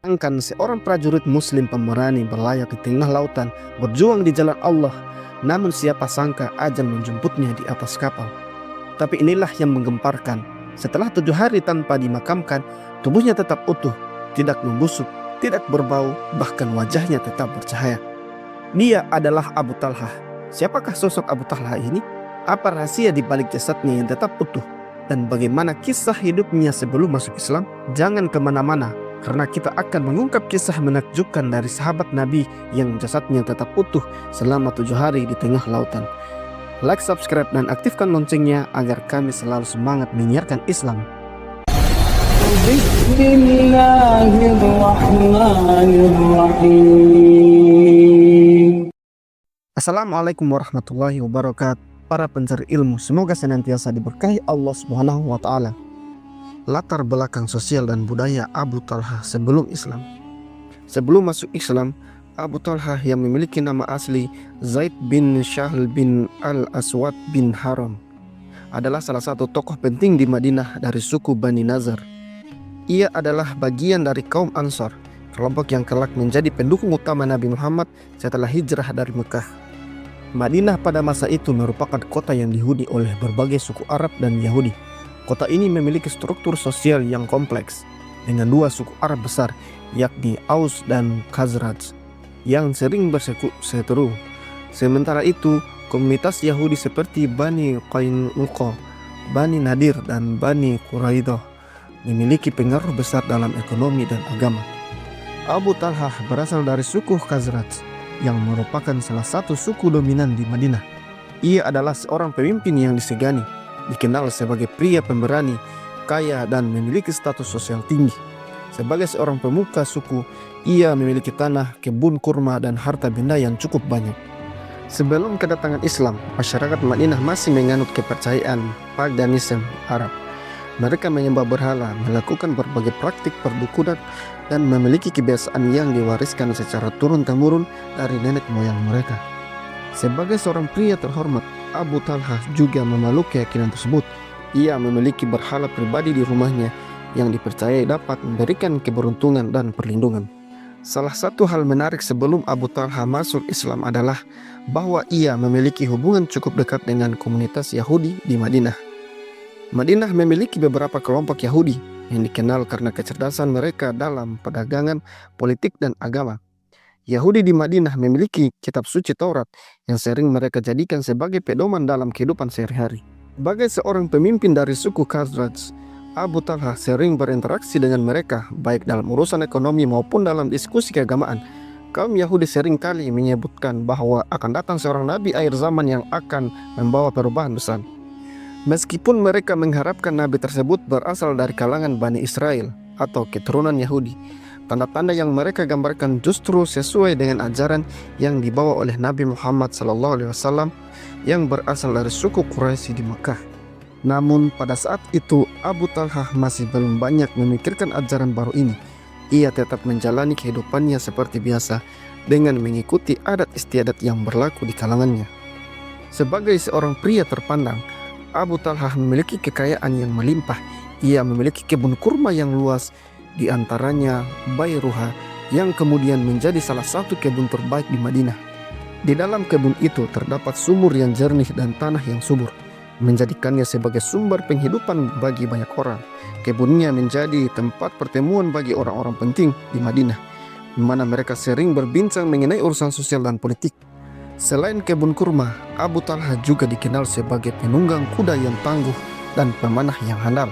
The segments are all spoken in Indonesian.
Angkan seorang prajurit muslim pemberani berlayar di tengah lautan, berjuang di jalan Allah, namun siapa sangka ajal menjemputnya di atas kapal. Tapi inilah yang menggemparkan. Setelah 7 hari tanpa dimakamkan, tubuhnya tetap utuh, tidak membusuk, tidak berbau, bahkan wajahnya tetap bercahaya. Dia adalah Abu Talhah. Siapakah sosok Abu Talhah ini? Apa rahasia di balik jasadnya yang tetap utuh? Dan bagaimana kisah hidupnya sebelum masuk Islam? Jangan kemana-mana, karena kita akan mengungkap kisah menakjubkan dari sahabat Nabi yang jasadnya tetap utuh selama 7 hari di tengah lautan. Like, subscribe, dan aktifkan loncengnya agar kami selalu semangat menyiarkan Islam. Bismillahirrahmanirrahim. Assalamualaikum warahmatullahi wabarakatuh. Para pencari ilmu, semoga senantiasa diberkahi Allah Subhanahu wa Ta'ala. Latar belakang sosial dan budaya Abu Talhah sebelum Islam. Sebelum masuk Islam, Abu Talhah yang memiliki nama asli Zaid bin Syahl bin Al-Aswad bin Haram adalah salah satu tokoh penting di Madinah dari suku Bani Nazar. Ia adalah bagian dari kaum Ansar, kelompok yang kelak menjadi pendukung utama Nabi Muhammad setelah hijrah dari Mekah. Madinah pada masa itu merupakan kota yang dihuni oleh berbagai suku Arab dan Yahudi. Kota ini memiliki struktur sosial yang kompleks dengan 2 suku Arab besar, yakni Aus dan Khazraj, yang sering berseteru. Sementara itu, komunitas Yahudi seperti Bani Qainuqa, Bani Nadir, dan Bani Quraidah memiliki pengaruh besar dalam ekonomi dan agama. Abu Talhah berasal dari suku Khazraj, yang merupakan salah satu suku dominan di Madinah. Ia adalah seorang pemimpin yang disegani, dikenal sebagai pria pemberani, kaya, dan memiliki status sosial tinggi. Sebagai seorang pemuka suku, ia memiliki tanah, kebun kurma, dan harta benda yang cukup banyak. Sebelum kedatangan Islam, masyarakat Madinah masih menganut kepercayaan paganisme Arab. Mereka menyembah berhala, melakukan berbagai praktik perdukunan, dan memiliki kebiasaan yang diwariskan secara turun-temurun dari nenek moyang mereka. Sebagai seorang pria terhormat, Abu Talhah juga memeluk keyakinan tersebut. Ia memiliki berhala pribadi di rumahnya yang dipercayai dapat memberikan keberuntungan dan perlindungan. Salah satu hal menarik sebelum Abu Talhah masuk Islam adalah bahwa ia memiliki hubungan cukup dekat dengan komunitas Yahudi di Madinah. Madinah memiliki beberapa kelompok Yahudi yang dikenal karena kecerdasan mereka dalam perdagangan, politik, dan agama. Yahudi di Madinah memiliki kitab suci Taurat yang sering mereka jadikan sebagai pedoman dalam kehidupan sehari-hari. Sebagai seorang pemimpin dari suku Khazraj, Abu Talhah sering berinteraksi dengan mereka baik dalam urusan ekonomi maupun dalam diskusi keagamaan. Kaum Yahudi sering kali menyebutkan bahwa akan datang seorang nabi akhir zaman yang akan membawa perubahan besar. Meskipun mereka mengharapkan nabi tersebut berasal dari kalangan Bani Israel atau keturunan Yahudi, tanda-tanda yang mereka gambarkan justru sesuai dengan ajaran yang dibawa oleh Nabi Muhammad SAW yang berasal dari suku Quraisy di Mekah. Namun pada saat itu Abu Talhah masih belum banyak memikirkan ajaran baru ini. Ia tetap menjalani kehidupannya seperti biasa dengan mengikuti adat istiadat yang berlaku di kalangannya. Sebagai seorang pria terpandang, Abu Talhah memiliki kekayaan yang melimpah. Ia memiliki kebun kurma yang luas, di antaranya Bayruha, yang kemudian menjadi salah satu kebun terbaik di Madinah. Di dalam kebun itu terdapat sumur yang jernih dan tanah yang subur, menjadikannya sebagai sumber penghidupan bagi banyak orang. Kebunnya menjadi tempat pertemuan bagi orang-orang penting di Madinah, di mana mereka sering berbincang mengenai urusan sosial dan politik. Selain kebun kurma, Abu Talhah juga dikenal sebagai penunggang kuda yang tangguh dan pemanah yang handal.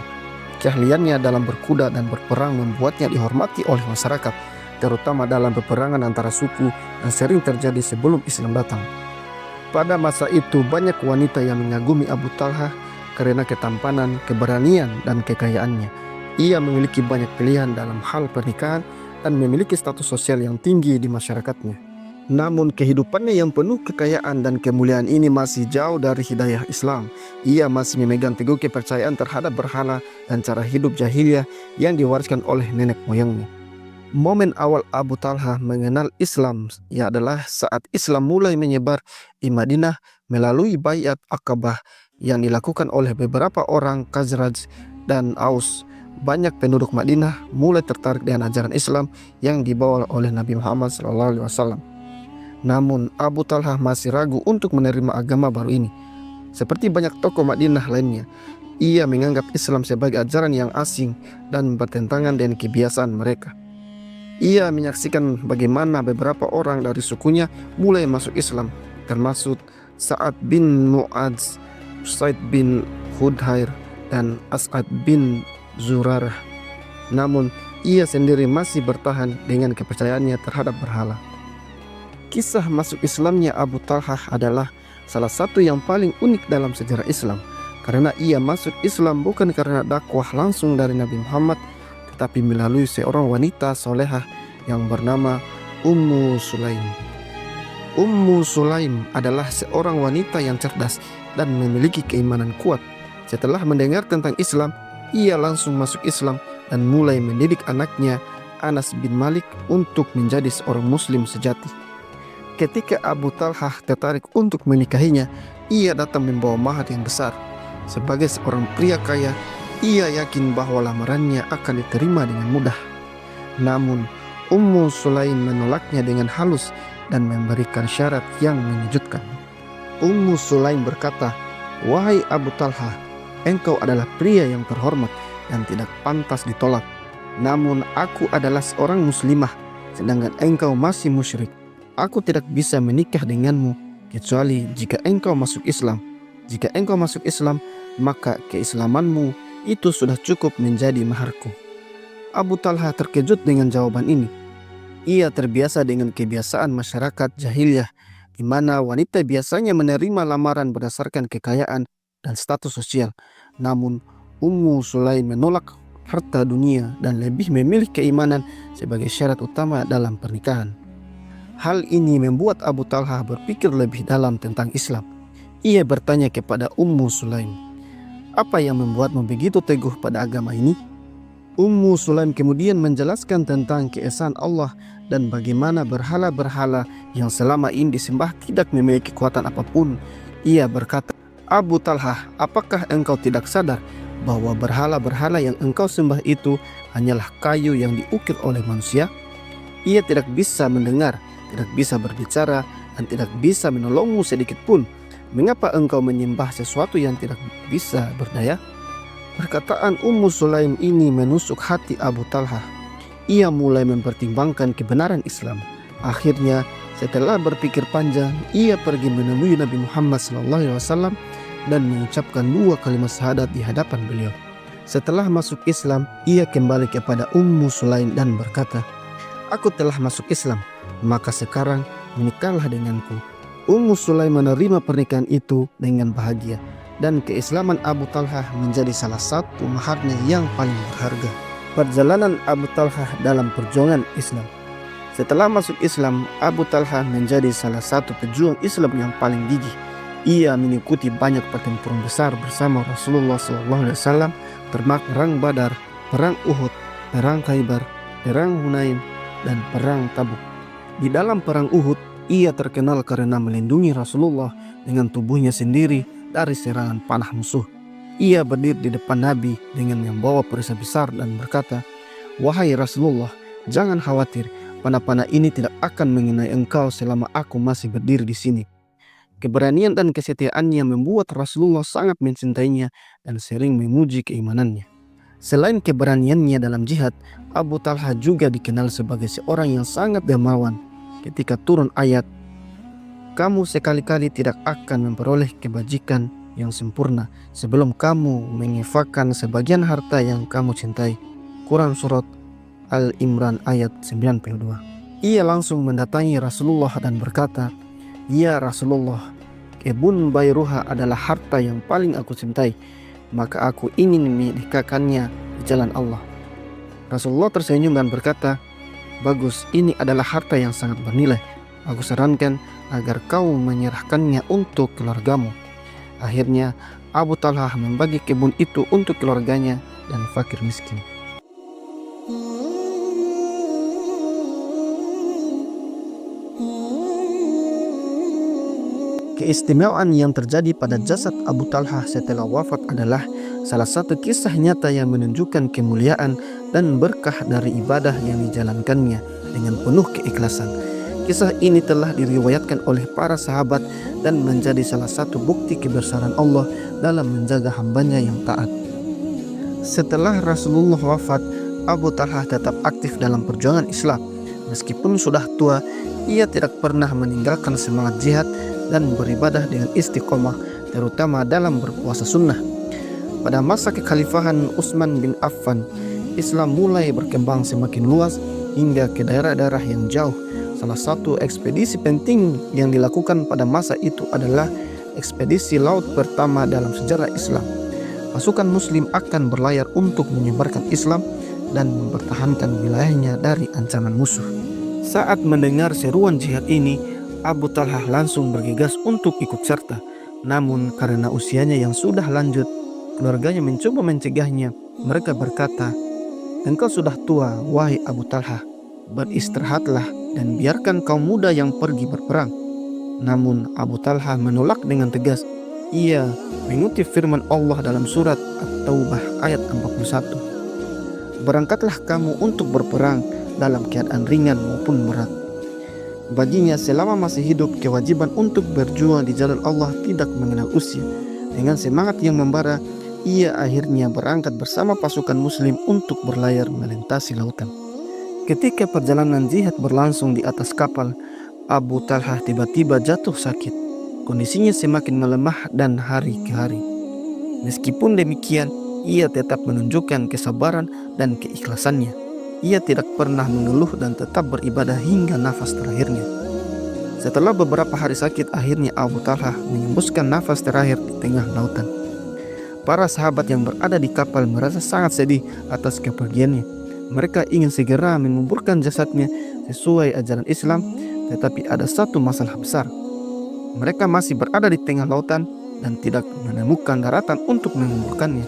Keahliannya dalam berkuda dan berperang membuatnya dihormati oleh masyarakat, terutama dalam peperangan antara suku yang sering terjadi sebelum Islam datang. Pada masa itu banyak wanita yang mengagumi Abu Talhah karena ketampanan, keberanian, dan kekayaannya. Ia memiliki banyak pilihan dalam hal pernikahan dan memiliki status sosial yang tinggi di masyarakatnya. Namun kehidupannya yang penuh kekayaan dan kemuliaan ini masih jauh dari hidayah Islam. Ia masih memegang teguh kepercayaan terhadap berhala dan cara hidup jahiliyah yang diwariskan oleh nenek moyangnya. Momen awal Abu Talhah mengenal Islam adalah saat Islam mulai menyebar di Madinah melalui Baiat Aqabah yang dilakukan oleh beberapa orang Khazraj dan Aus. banyak penduduk Madinah mulai tertarik dengan ajaran Islam yang dibawa oleh Nabi Muhammad SAW. Namun Abu Talhah masih ragu untuk menerima agama baru ini. Seperti banyak tokoh Madinah lainnya, ia menganggap Islam sebagai ajaran yang asing dan bertentangan dengan kebiasaan mereka. Ia menyaksikan bagaimana beberapa orang dari sukunya mulai masuk Islam, termasuk Sa'ad bin Mu'adz, Usaid bin Hudhair, dan As'ad bin Zurarah. Namun ia sendiri masih bertahan dengan kepercayaannya terhadap berhala. Kisah masuk Islamnya Abu Talhah adalah salah satu yang paling unik dalam sejarah Islam, karena ia masuk Islam bukan karena dakwah langsung dari Nabi Muhammad, tetapi melalui seorang wanita solehah yang bernama Ummu Sulaim. Ummu Sulaim adalah seorang wanita yang cerdas dan memiliki keimanan kuat. Setelah mendengar tentang Islam, ia langsung masuk Islam dan mulai mendidik anaknya Anas bin Malik untuk menjadi seorang muslim sejati. Ketika Abu Talhah tertarik untuk menikahinya, ia datang membawa mahar yang besar. Sebagai seorang pria kaya, ia yakin bahwa lamarannya akan diterima dengan mudah. Namun, Ummu Sulaim menolaknya dengan halus dan memberikan syarat yang mengejutkan. Ummu Sulaim berkata, "Wahai Abu Talhah, engkau adalah pria yang terhormat dan tidak pantas ditolak. Namun aku adalah seorang muslimah, sedangkan engkau masih musyrik. Aku tidak bisa menikah denganmu kecuali jika engkau masuk Islam. Jika engkau masuk Islam, maka keislamanmu itu sudah cukup menjadi maharku." Abu Talhah terkejut dengan jawaban ini. Ia terbiasa dengan kebiasaan masyarakat jahiliyah, di mana wanita biasanya menerima lamaran berdasarkan kekayaan dan status sosial. Namun Ummu Sulaim menolak harta dunia dan lebih memilih keimanan sebagai syarat utama dalam pernikahan. Hal ini membuat Abu Talhah berpikir lebih dalam tentang Islam. Ia bertanya kepada Ummu Sulaim, "Apa yang membuatmu begitu teguh pada agama ini?" Ummu Sulaim kemudian menjelaskan tentang keesaan Allah dan bagaimana berhala-berhala yang selama ini disembah tidak memiliki kekuatan apapun. Ia berkata, "Abu Talhah, apakah engkau tidak sadar bahwa berhala-berhala yang engkau sembah itu hanyalah kayu yang diukir oleh manusia? Ia tidak bisa mendengar, tidak bisa berbicara, dan tidak bisa menolongmu sedikit pun. Mengapa engkau menyembah sesuatu yang tidak bisa berdaya?" Perkataan Ummu Sulaim ini menusuk hati Abu Talhah. Ia mulai mempertimbangkan kebenaran Islam. Akhirnya, setelah berpikir panjang, ia pergi menemui Nabi Muhammad SAW dan mengucapkan 2 kalimat syahadat di hadapan beliau. Setelah masuk Islam, ia kembali kepada Ummu Sulaim dan berkata, "Aku telah masuk Islam, maka sekarang menikahlah denganku." Ummu Sulaim menerima pernikahan itu dengan bahagia, dan keislaman Abu Talhah menjadi salah satu maharnya yang paling berharga. Perjalanan Abu Talhah dalam perjuangan Islam. Setelah masuk Islam, Abu Talhah menjadi salah satu pejuang Islam yang paling gigih. Ia mengikuti banyak pertempuran besar bersama Rasulullah SAW, termasuk perang Badar, perang Uhud, perang Khaybar, perang Hunain, dan perang Tabuk. Di dalam perang Uhud, ia terkenal karena melindungi Rasulullah dengan tubuhnya sendiri dari serangan panah musuh. Ia berdiri di depan Nabi dengan membawa perisai besar dan berkata, "Wahai Rasulullah, jangan khawatir, panah-panah ini tidak akan mengenai engkau selama aku masih berdiri di sini." Keberanian dan kesetiaannya membuat Rasulullah sangat mencintainya dan sering memuji keimanannya. Selain keberaniannya dalam jihad, Abu Talhah juga dikenal sebagai seorang yang sangat dermawan. Ketika turun ayat, "Kamu sekali-kali tidak akan memperoleh kebajikan yang sempurna sebelum kamu menginfakkan sebagian harta yang kamu cintai." Quran Surat Al-Imran ayat 92. Ia langsung mendatangi Rasulullah dan berkata, "Ya Rasulullah, kebun Bayruha adalah harta yang paling aku cintai, maka aku ingin menikahkannya di jalan Allah." Rasulullah tersenyum dan berkata, "Bagus, ini adalah harta yang sangat bernilai. Aku sarankan agar kau menyerahkannya untuk keluargamu." Akhirnya Abu Talhah membagi kebun itu untuk keluarganya dan fakir miskin. Keistimewaan yang terjadi pada jasad Abu Talhah setelah wafat adalah salah satu kisah nyata yang menunjukkan kemuliaan dan berkah dari ibadah yang dijalankannya dengan penuh keikhlasan. Kisah ini telah diriwayatkan oleh para sahabat dan menjadi salah satu bukti kebesaran Allah dalam menjaga hambanya yang taat. Setelah Rasulullah wafat, Abu Talhah tetap aktif dalam perjuangan Islam. Meskipun sudah tua, ia tidak pernah meninggalkan semangat jihad dan beribadah dengan istiqomah, terutama dalam berpuasa sunnah. Pada masa kekhalifahan Utsman bin Affan, Islam mulai berkembang semakin luas hingga ke daerah-daerah yang jauh. Salah satu ekspedisi penting yang dilakukan pada masa itu adalah ekspedisi laut pertama dalam sejarah Islam. Pasukan Muslim akan berlayar untuk menyebarkan Islam dan mempertahankan wilayahnya dari ancaman musuh. Saat mendengar seruan jihad ini, Abu Talhah langsung bergegas untuk ikut serta. Namun karena usianya yang sudah lanjut, keluarganya mencoba mencegahnya. Mereka berkata, "Engkau sudah tua, wahai Abu Talhah. Beristirahatlah dan biarkan kaum muda yang pergi berperang." Namun Abu Talhah menolak dengan tegas. Ia mengutip firman Allah dalam surat At-Taubah ayat 41. "Berangkatlah kamu untuk berperang dalam keadaan ringan maupun berat." Baginya selama masih hidup, kewajiban untuk berjuang di jalan Allah tidak mengenal usia. Dengan semangat yang membara, ia akhirnya berangkat bersama pasukan Muslim untuk berlayar melintasi lautan. Ketika perjalanan jihad berlangsung di atas kapal, Abu Talhah tiba-tiba jatuh sakit. Kondisinya semakin melemah dan hari ke hari. Meskipun demikian, ia tetap menunjukkan kesabaran dan keikhlasannya. Ia tidak pernah mengeluh dan tetap beribadah hingga nafas terakhirnya. Setelah beberapa hari sakit, akhirnya Abu Talhah mengembuskan nafas terakhir di tengah lautan. Para sahabat yang berada di kapal merasa sangat sedih atas kepergiannya. Mereka ingin segera menguburkan jasadnya sesuai ajaran Islam, tetapi ada satu masalah besar. Mereka masih berada di tengah lautan dan tidak menemukan daratan untuk menguburkannya.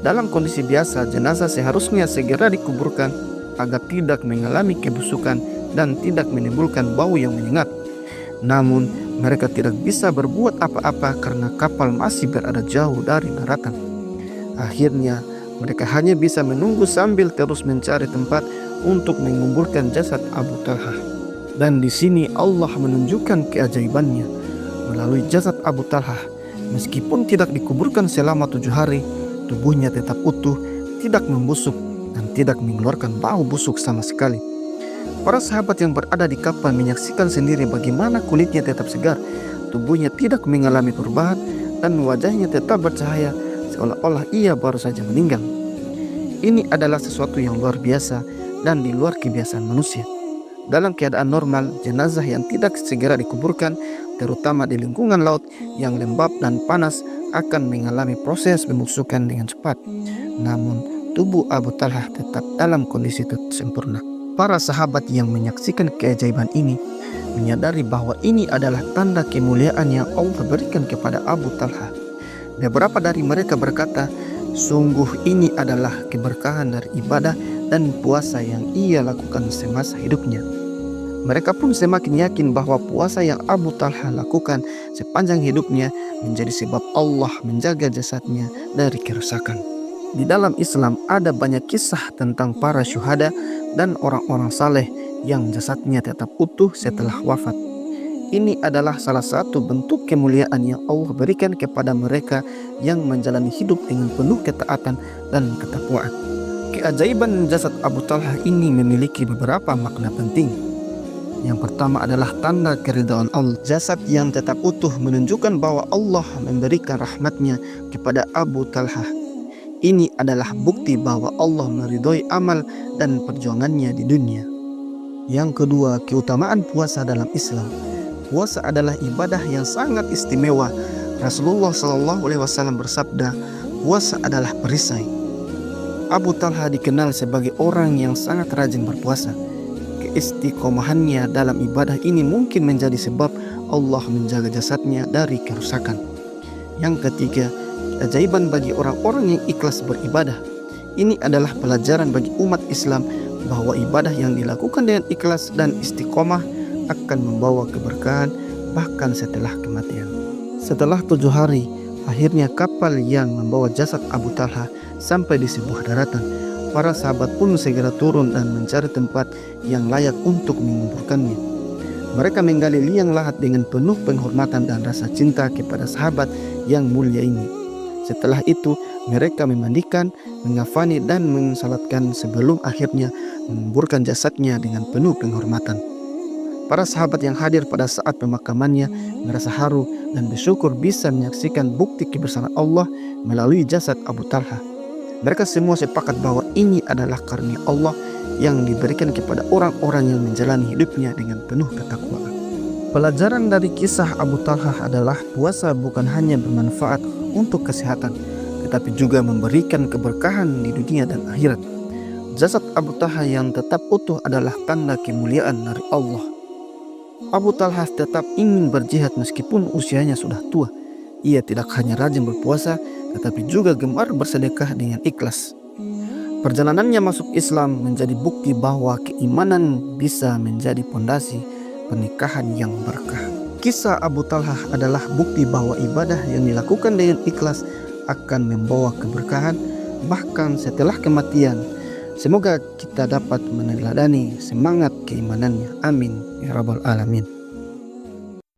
Dalam kondisi biasa, jenazah seharusnya segera dikuburkan agar tidak mengalami kebusukan dan tidak menimbulkan bau yang menyengat. Namun, mereka tidak bisa berbuat apa-apa karena kapal masih berada jauh dari daratan. Akhirnya, mereka hanya bisa menunggu sambil terus mencari tempat untuk menguburkan jasad Abu Talhah. Dan di sini Allah menunjukkan keajaibannya. Melalui jasad Abu Talhah, meskipun tidak dikuburkan selama 7 hari, tubuhnya tetap utuh, tidak membusuk, dan tidak mengeluarkan bau busuk sama sekali. Para sahabat yang berada di kapal menyaksikan sendiri bagaimana kulitnya tetap segar, tubuhnya tidak mengalami perubahan, dan wajahnya tetap bercahaya seolah-olah ia baru saja meninggal. Ini adalah sesuatu yang luar biasa dan di luar kebiasaan manusia. Dalam keadaan normal, jenazah yang tidak segera dikuburkan, terutama di lingkungan laut yang lembab dan panas, akan mengalami proses pembusukan dengan cepat. Namun, tubuh Abu Talhah tetap dalam kondisi sempurna. Para sahabat yang menyaksikan keajaiban ini menyadari bahwa ini adalah tanda kemuliaan yang Allah berikan kepada Abu Talhah. Beberapa dari mereka berkata, "Sungguh ini adalah keberkahan dari ibadah dan puasa yang ia lakukan semasa hidupnya." Mereka pun semakin yakin bahwa puasa yang Abu Talhah lakukan sepanjang hidupnya menjadi sebab Allah menjaga jasadnya dari kerusakan. Di dalam Islam ada banyak kisah tentang para syuhada dan orang-orang saleh yang jasadnya tetap utuh setelah wafat. Ini adalah salah satu bentuk kemuliaan yang Allah berikan kepada mereka yang menjalani hidup dengan penuh ketaatan dan ketakwaan. Keajaiban jasad Abu Talhah ini memiliki beberapa makna penting. Yang pertama adalah tanda keridhaan Allah. Jasad yang tetap utuh menunjukkan bahwa Allah memberikan rahmatnya kepada Abu Talhah. Ini adalah bukti bahwa Allah meridhoi amal dan perjuangannya di dunia. Yang kedua, keutamaan puasa dalam Islam. Puasa adalah ibadah yang sangat istimewa. Rasulullah SAW bersabda, puasa adalah perisai. Abu Talhah dikenal sebagai orang yang sangat rajin berpuasa. Keistiqomahannya dalam ibadah ini mungkin menjadi sebab Allah menjaga jasadnya dari kerusakan. Yang ketiga, keajaiban bagi orang-orang yang ikhlas beribadah. Ini adalah pelajaran bagi umat Islam bahwa ibadah yang dilakukan dengan ikhlas dan istiqomah akan membawa keberkahan, bahkan setelah kematian. Setelah 7 hari, akhirnya kapal yang membawa jasad Abu Talha sampai di sebuah daratan. Para sahabat pun segera turun dan mencari tempat yang layak untuk menguburkannya. Mereka menggali liang lahat dengan penuh penghormatan dan rasa cinta kepada sahabat yang mulia ini. Setelah itu, mereka memandikan, mengafani dan mensalatkan sebelum akhirnya menguburkan jasadnya dengan penuh penghormatan. Para sahabat yang hadir pada saat pemakamannya merasa haru dan bersyukur bisa menyaksikan bukti kebesaran Allah melalui jasad Abu Talha. Mereka semua sepakat bahwa ini adalah karunia Allah yang diberikan kepada orang-orang yang menjalani hidupnya dengan penuh ketakwaan. Pelajaran dari kisah Abu Talha adalah puasa bukan hanya bermanfaat untuk kesehatan, tetapi juga memberikan keberkahan di dunia dan akhirat. Jasad Abu Talha yang tetap utuh adalah tanda kemuliaan dari Allah. Abu Talha tetap ingin berjihad meskipun usianya sudah tua. Ia tidak hanya rajin berpuasa, tetapi juga gemar bersedekah dengan ikhlas. Perjalanannya masuk Islam menjadi bukti bahwa keimanan bisa menjadi pondasi pernikahan yang berkah. Kisah Abu Talha adalah bukti bahwa ibadah yang dilakukan dengan ikhlas akan membawa keberkahan bahkan setelah kematian. Semoga kita dapat meneladani semangat keimanannya. Amin ya rabbal alamin.